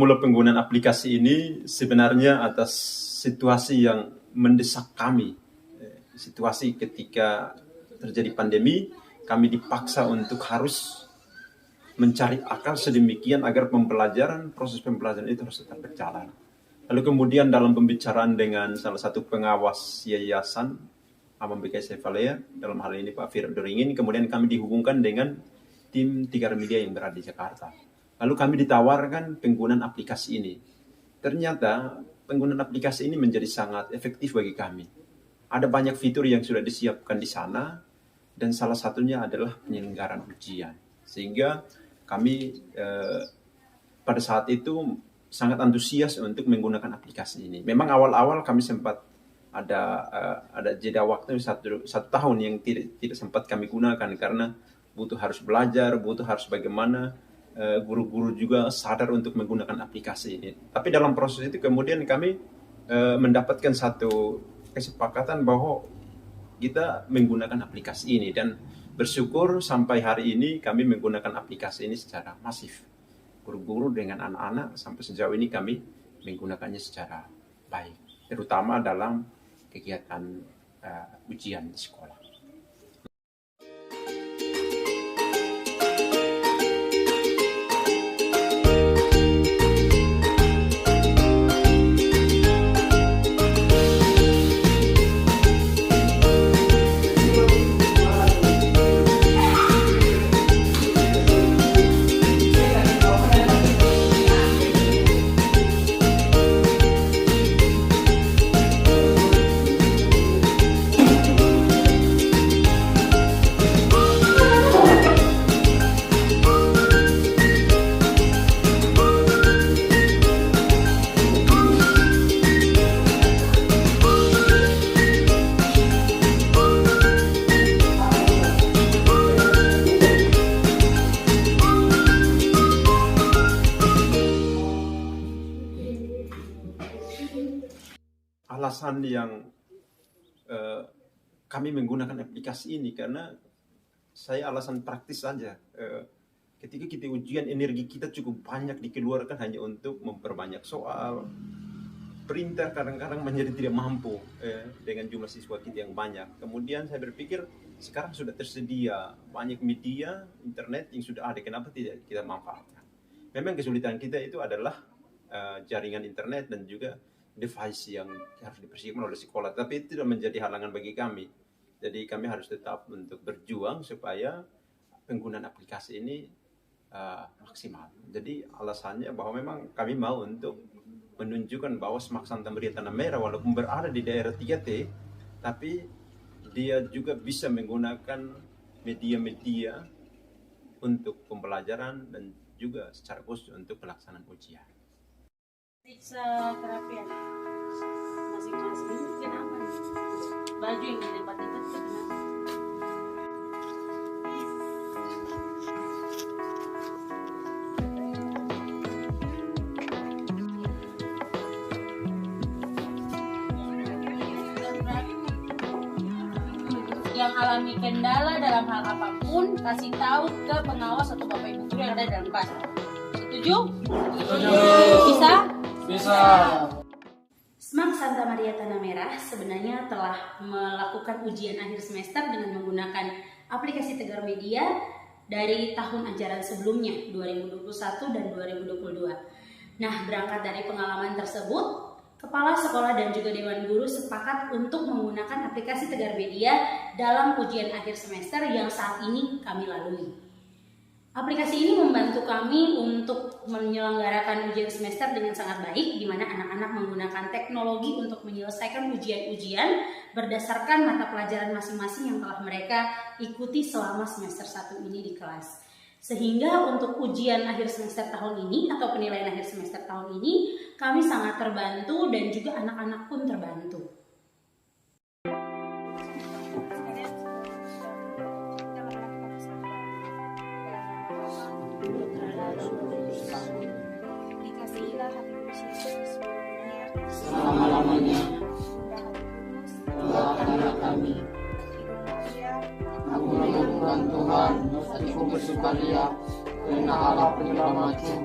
memulai penggunaan aplikasi ini sebenarnya atas situasi yang mendesak kami. Situasi ketika terjadi pandemi, kami dipaksa untuk harus mencari akal sedemikian agar proses pembelajaran itu harus tetap berjalan. Lalu kemudian dalam pembicaraan dengan salah satu pengawas yayasan Amam BKS Valea, dalam hal ini Pak Firdaus Doringin, kemudian kami dihubungkan dengan tim Tiga Media yang berada di Jakarta. Lalu kami ditawarkan penggunaan aplikasi ini. Ternyata penggunaan aplikasi ini menjadi sangat efektif bagi kami. Ada banyak fitur yang sudah disiapkan di sana, dan salah satunya adalah penyelenggaraan ujian. Sehingga kami pada saat itu sangat antusias untuk menggunakan aplikasi ini. Memang awal-awal kami sempat ada jeda waktu satu tahun yang tidak sempat kami gunakan karena harus belajar, harus bagaimana guru-guru juga sadar untuk menggunakan aplikasi ini. Tapi dalam proses itu kemudian kami mendapatkan satu kesepakatan bahwa kita menggunakan aplikasi ini, dan bersyukur sampai hari ini kami menggunakan aplikasi ini secara masif. Guru-guru dengan anak-anak sampai sejauh ini kami menggunakannya secara baik, terutama dalam kegiatan ujian di sekolah. Alasan yang kami menggunakan aplikasi ini karena saya alasan praktis saja. Ketika kita ujian, energi kita cukup banyak dikeluarkan hanya untuk memperbanyak soal. Printer kadang-kadang menjadi tidak mampu dengan jumlah siswa kita yang banyak. Kemudian saya berpikir sekarang sudah tersedia banyak media internet yang sudah ada, kenapa tidak kita manfaatkan? Memang kesulitan kita itu adalah jaringan internet dan juga device yang harus dipersiapkan oleh sekolah, tapi itu tidak menjadi halangan bagi kami. Jadi kami harus tetap untuk berjuang supaya penggunaan aplikasi ini maksimal. Jadi alasannya bahwa memang kami mau untuk menunjukkan bahwa Semak Santa Maria Tanah Merah walaupun berada di daerah 3T, tapi dia juga bisa menggunakan media-media untuk pembelajaran dan juga secara khusus untuk pelaksanaan ujian. Periksa kerapian masing-masing, kenapa nih? Baju yang di tempat itu kenapa? Yang alami kendala dalam hal apapun, kasih tahu ke pengawas atau bapak ibu guru yang ada dalam kelas. Setuju? Bisa? Bisa. Semak Santa Maria Tanah Merah sebenarnya telah melakukan ujian akhir semester dengan menggunakan aplikasi Tegar Media dari tahun ajaran sebelumnya 2021 dan 2022. Nah, berangkat dari pengalaman tersebut, Kepala Sekolah dan juga Dewan Guru sepakat untuk menggunakan aplikasi Tegar Media dalam ujian akhir semester yang saat ini kami lalui. Aplikasi ini membantu kami untuk menyelenggarakan ujian semester dengan sangat baik, di mana anak-anak menggunakan teknologi untuk menyelesaikan ujian-ujian berdasarkan mata pelajaran masing-masing yang telah mereka ikuti selama semester 1 ini di kelas. Sehingga untuk ujian akhir semester tahun ini atau penilaian akhir semester tahun ini, kami sangat terbantu dan juga anak-anak pun terbantu. Selama-lamanya doakan anak kami. Aku menemukan Tuhan, hatiku bersukaria karena Allah penyelamatku.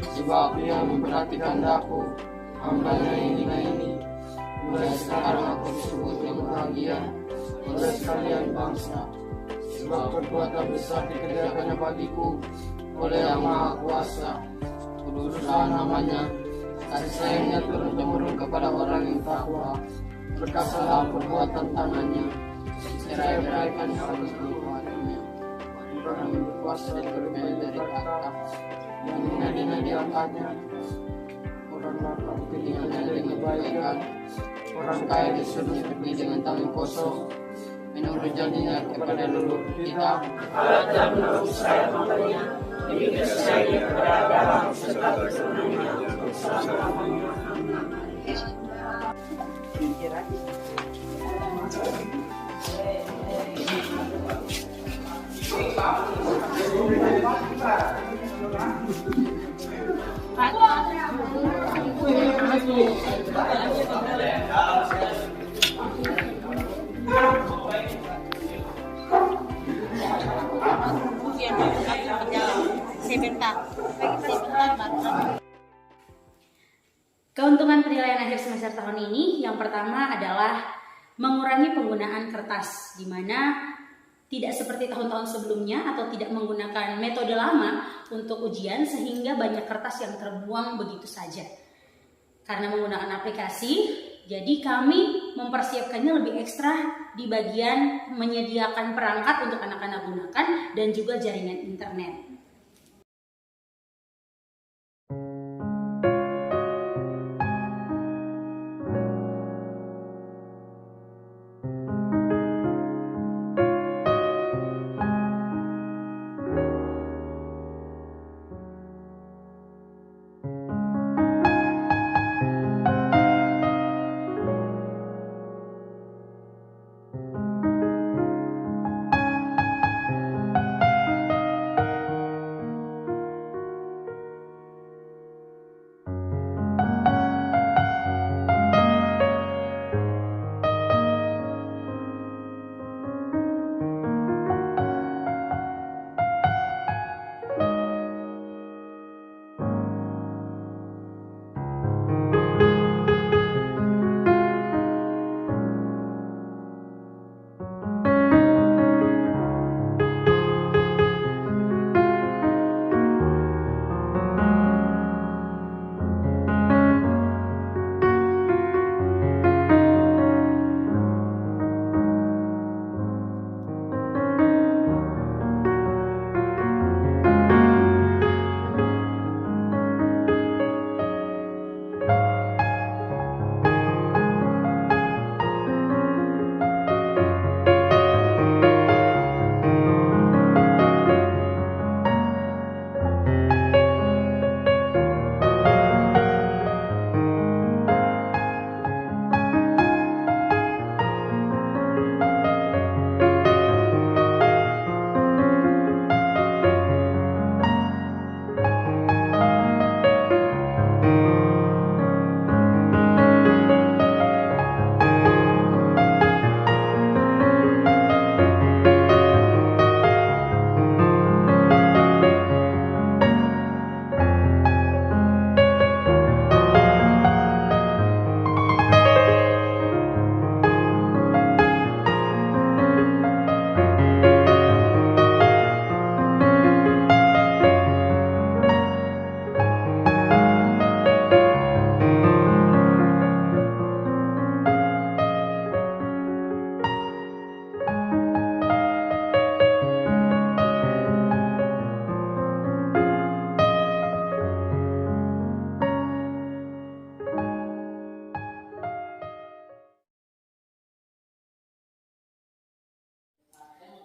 sebab Dia memperhatikan daku, hamba-Nya ini. Mulai sekarang aku disebut yang bahagia oleh sekalian bangsa, sebab perbuatan besar dikerjakannya bagiku oleh Yang Maha Kuasa. Kuduslah namanya, kasih sayangnya turun-temurun kepada orang yang takwa. Berkatalah perbuatan tangannya, cerai-beraikan harus berbuatnya. Orang yang berkuasa diterbang dari tahta, yang hina-hina diangkatnya. Orang lapar ketinggalan dengan kebaikan, orang kaya disuruh pergi dengan tangan kosong. Menurut janjinya kepada leluhur kita, Allah telah menebus saya makanya, demi kasih sayangnya kepada Abraham serta keturunannya selama-lamanya. Keuntungan penilaian akhir semester tahun ini yang pertama adalah mengurangi penggunaan kertas, di mana tidak seperti tahun-tahun sebelumnya atau tidak menggunakan metode lama untuk ujian sehingga banyak kertas yang terbuang begitu saja. Karena menggunakan aplikasi, jadi kami mempersiapkannya lebih ekstra di bagian menyediakan perangkat untuk anak-anak gunakan dan juga jaringan internet.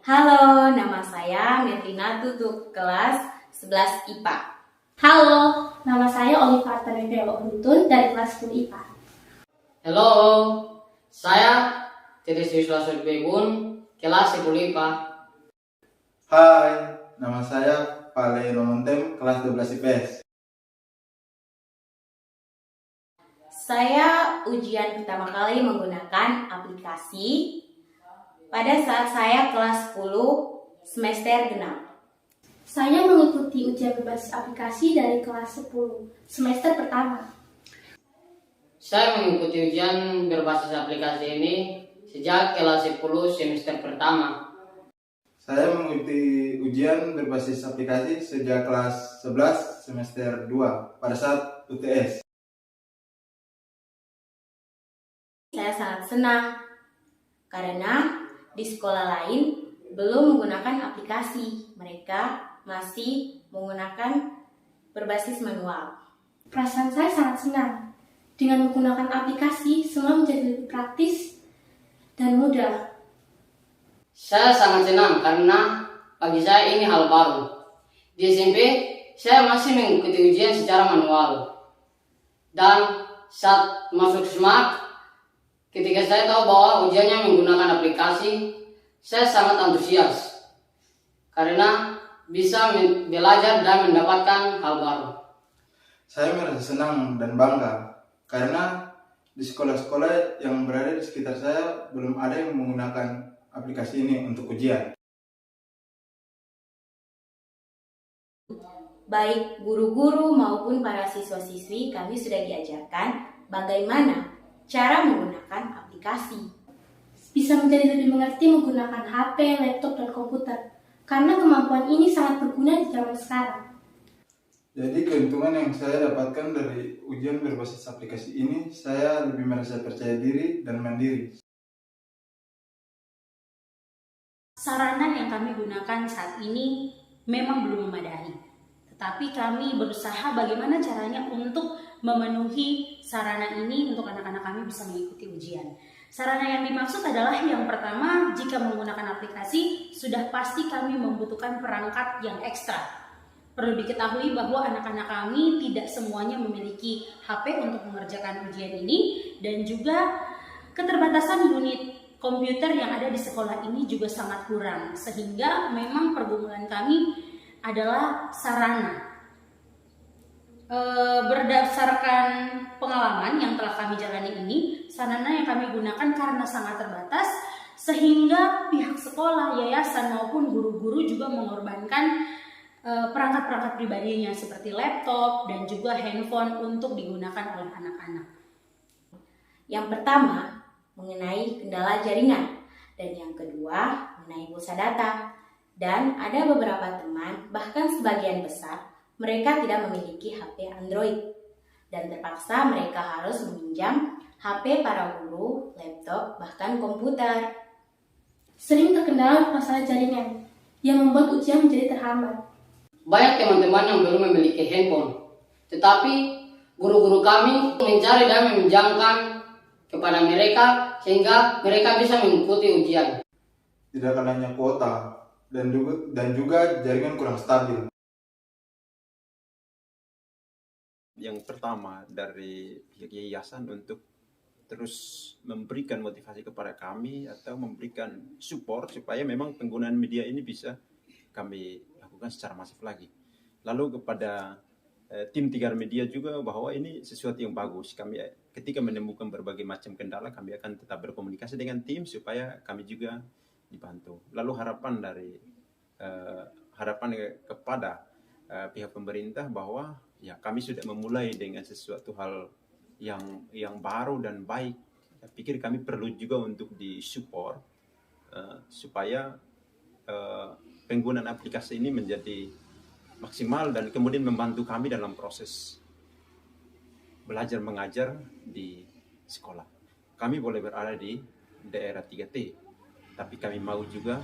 Halo, nama saya Metrina Tutuk, kelas 11 IPA. Halo, nama saya Oliva Tanevelo Untun dari kelas 10 IPA. Halo, saya Tiris Wisla Begun, kelas 10 IPA. Hai, nama saya Pale Romontem, kelas 12 IPS. Saya ujian pertama kali menggunakan aplikasi pada saat saya kelas 10 semester genap. Saya mengikuti ujian berbasis aplikasi dari kelas 10 semester pertama. Saya mengikuti ujian berbasis aplikasi ini sejak kelas 10 semester pertama. Saya mengikuti ujian berbasis aplikasi sejak kelas 11 semester 2 pada saat UTS. Saya sangat senang karena di sekolah lain belum menggunakan aplikasi. Mereka masih menggunakan berbasis manual. Perasaan saya sangat senang. Dengan menggunakan aplikasi, semua menjadi lebih praktis dan mudah. Saya sangat senang karena bagi saya ini hal baru. Di SMP, saya masih mengikuti ujian secara manual. Dan saat masuk SMAK, ketika saya tahu bahwa ujiannya menggunakan aplikasi, saya sangat antusias karena bisa belajar dan mendapatkan hal baru. Saya merasa senang dan bangga karena di sekolah-sekolah yang berada di sekitar saya belum ada yang menggunakan aplikasi ini untuk ujian. Baik guru-guru maupun para siswa-siswi, kami sudah diajarkan bagaimana cara menggunakan aplikasi. Bisa menjadi lebih mengerti menggunakan HP, laptop, dan komputer. Karena kemampuan ini sangat berguna di zaman sekarang. Jadi keuntungan yang saya dapatkan dari ujian berbasis aplikasi ini, saya lebih merasa percaya diri dan mandiri. Sarana yang kami gunakan saat ini memang belum memadai. Tetapi kami berusaha bagaimana caranya untuk memenuhi sarana ini untuk anak-anak kami bisa mengikuti ujian. Sarana yang dimaksud adalah yang pertama, jika menggunakan aplikasi, sudah pasti kami membutuhkan perangkat yang ekstra. Perlu diketahui bahwa anak-anak kami tidak semuanya memiliki HP untuk mengerjakan ujian ini, dan juga keterbatasan unit komputer yang ada di sekolah ini juga sangat kurang, sehingga memang pergumulan kami adalah sarana. Berdasarkan pengalaman yang telah kami jalani ini, sarana yang kami gunakan karena sangat terbatas, sehingga pihak sekolah, yayasan maupun guru-guru juga mengorbankan perangkat-perangkat pribadinya seperti laptop dan juga handphone untuk digunakan oleh anak-anak. Yang pertama, mengenai kendala jaringan, dan yang kedua, mengenai pulsa data. Dan ada beberapa teman, bahkan sebagian besar, mereka tidak memiliki HP Android, dan terpaksa mereka harus meminjam HP para guru, laptop, bahkan komputer. Sering terkendala masalah jaringan, yang membuat ujian menjadi terhambat. Banyak teman-teman yang belum memiliki handphone, tetapi guru-guru kami mencari dan meminjamkan kepada mereka sehingga mereka bisa mengikuti ujian. Tidak kalahnya kuota dan juga jaringan kurang stabil. Yang pertama dari pihak yayasan untuk terus memberikan motivasi kepada kami atau memberikan support supaya memang penggunaan media ini bisa kami lakukan secara masif lagi. Lalu kepada tim Tigar Media juga bahwa ini sesuatu yang bagus. Kami ketika menemukan berbagai macam kendala, kami akan tetap berkomunikasi dengan tim supaya kami juga dibantu. Lalu harapan kepada pihak pemerintah bahwa ya kami sudah memulai dengan sesuatu hal yang baru dan baik. Saya pikir kami perlu juga untuk disupport supaya penggunaan aplikasi ini menjadi maksimal dan kemudian membantu kami dalam proses belajar mengajar di sekolah. Kami boleh berada di daerah 3T, tapi kami mau juga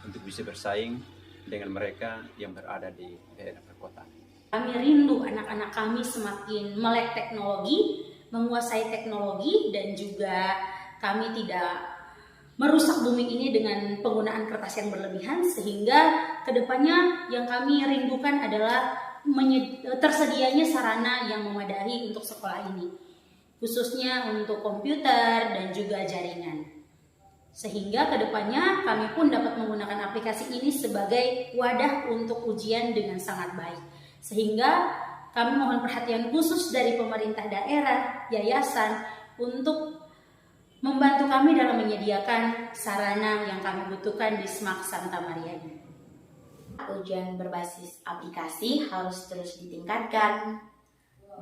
untuk bisa bersaing dengan mereka yang berada di daerah perkotaan. Kami rindu anak-anak kami semakin melek teknologi, menguasai teknologi, dan juga kami tidak merusak bumi ini dengan penggunaan kertas yang berlebihan, sehingga kedepannya yang kami rindukan adalah tersedianya sarana yang memadai untuk sekolah ini, khususnya untuk komputer dan juga jaringan. Sehingga kedepannya kami pun dapat menggunakan aplikasi ini sebagai wadah untuk ujian dengan sangat baik. Sehingga kami mohon perhatian khusus dari pemerintah daerah, yayasan untuk membantu kami dalam menyediakan sarana yang kami butuhkan di SMAK Santa Maria ini. Ujian berbasis aplikasi harus terus ditingkatkan.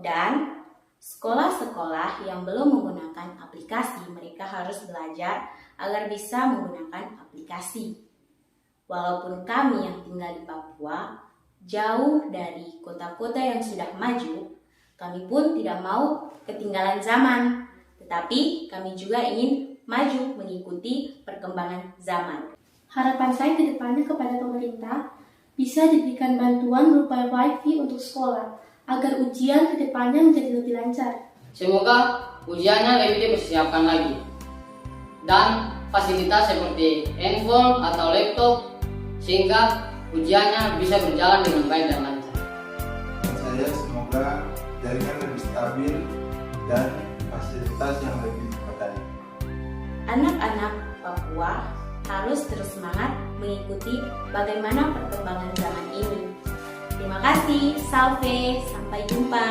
Dan sekolah-sekolah yang belum menggunakan aplikasi, mereka harus belajar agar bisa menggunakan aplikasi. Walaupun kami yang tinggal di Papua jauh dari kota-kota yang sudah maju, kami pun tidak mau ketinggalan zaman, tetapi kami juga ingin maju mengikuti perkembangan zaman. Harapan saya ke depannya kepada pemerintah bisa diberikan bantuan berupa wifi untuk sekolah agar ujian ke depannya menjadi lebih lancar. Semoga ujiannya lebih dipersiapkan lagi. Dan fasilitas seperti handphone atau laptop sehingga ujiannya bisa berjalan dengan baik dan lancar. Dan saya semoga jaringan lebih stabil dan fasilitas yang lebih memadai. Anak-anak Papua harus terus semangat mengikuti bagaimana perkembangan zaman ini. Terima kasih, salve, sampai jumpa.